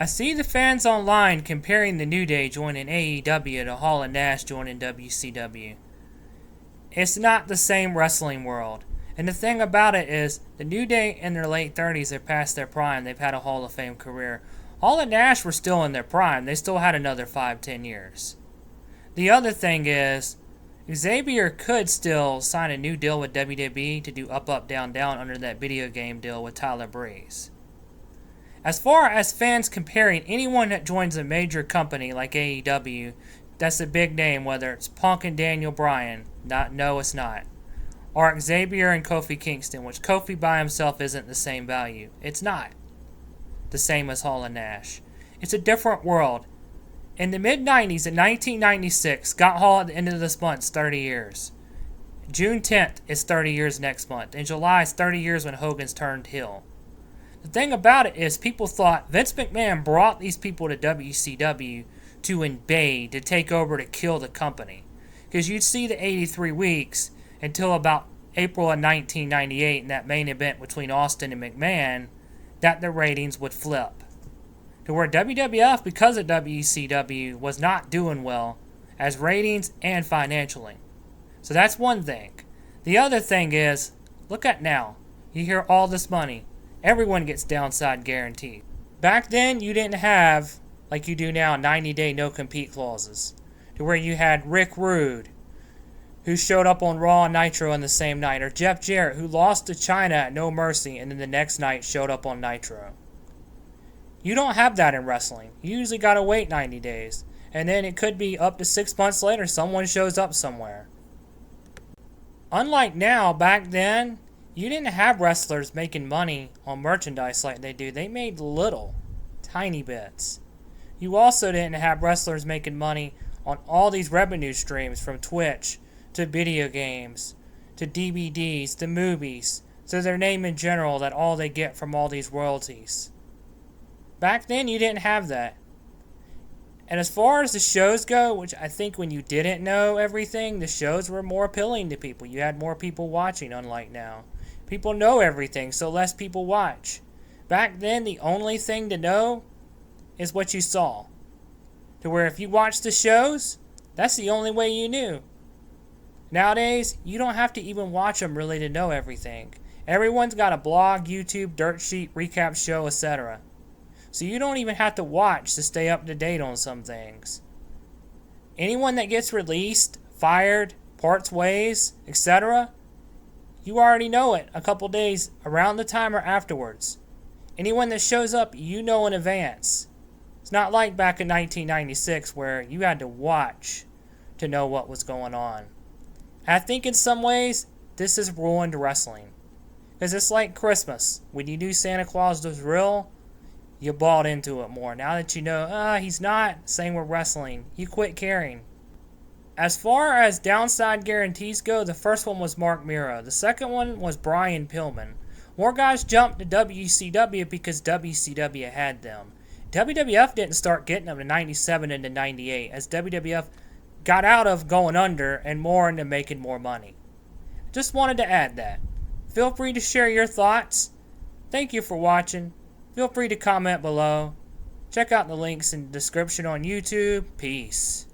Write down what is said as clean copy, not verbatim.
I see the fans online comparing the New Day joining AEW to Hall Nash joining WCW. It's not the same wrestling world. And the thing about it is, the New Day in their late 30s are past their prime. They've had a Hall of Fame career. Hall and Nash were still in their prime. They still had another 5-10 years. The other thing is, Xavier could still sign a new deal with WWE to do Up Up Down Down under that video game deal with Tyler Breeze. As far as fans comparing anyone that joins a major company like AEW, that's a big name, whether it's Punk and Daniel Bryan, no it's not, or Xavier and Kofi Kingston, which Kofi by himself isn't the same value. It's not the same as Hall and Nash. It's a different world. In the mid-90s, in 1996, Scott Hall at the end of this month, 30 years. June 10th is 30 years next month. In July, it's 30 years when Hogan's turned heel. The thing about it is, people thought Vince McMahon brought these people to WCW to invade, to take over, to kill the company. Because you'd see the 83 weeks until about April of 1998 in that main event between Austin and McMahon, that the ratings would flip. To where WWF, because of WCW, was not doing well as ratings and financially. So that's one thing. The other thing is, look at now. You hear all this money. Everyone gets downside guaranteed. Back then, you didn't have, like you do now, 90-day no-compete clauses. To where you had Rick Rude, who showed up on Raw and Nitro in the same night, or Jeff Jarrett, who lost to China at No Mercy and then the next night showed up on Nitro. You don't have that in wrestling. You usually gotta wait 90 days. And then it could be up to 6 months later, someone shows up somewhere. Unlike now, back then, you didn't have wrestlers making money on merchandise like they do. They made little, tiny bits. You also didn't have wrestlers making money on all these revenue streams, from Twitch to video games to DVDs to movies to their name in general, that all they get from all these royalties. Back then, you didn't have that. And as far as the shows go, which I think when you didn't know everything, the shows were more appealing to people. You had more people watching, unlike now. People know everything, so less people watch. Back then, the only thing to know is what you saw. To where if you watched the shows, that's the only way you knew. Nowadays, you don't have to even watch them really to know everything. Everyone's got a blog, YouTube, dirt sheet, recap show, etc. So you don't even have to watch to stay up to date on some things. Anyone that gets released, fired, parts ways, etc., you already know it a couple days around the time or afterwards. Anyone that shows up, you know in advance. It's not like back in 1996 where you had to watch to know what was going on. I think in some ways, this has ruined wrestling. Because it's like Christmas. When you knew Santa Claus was real, you bought into it more. Now that you know, he's not, same with wrestling. You quit caring. As far as downside guarantees go, the first one was Mark Miro. The second one was Brian Pillman. More guys jumped to WCW because WCW had them. WWF didn't start getting them to 97 into 98, as WWF got out of going under and more into making more money. Just wanted to add that. Feel free to share your thoughts. Thank you for watching. Feel free to comment below. Check out the links in the description on YouTube. Peace.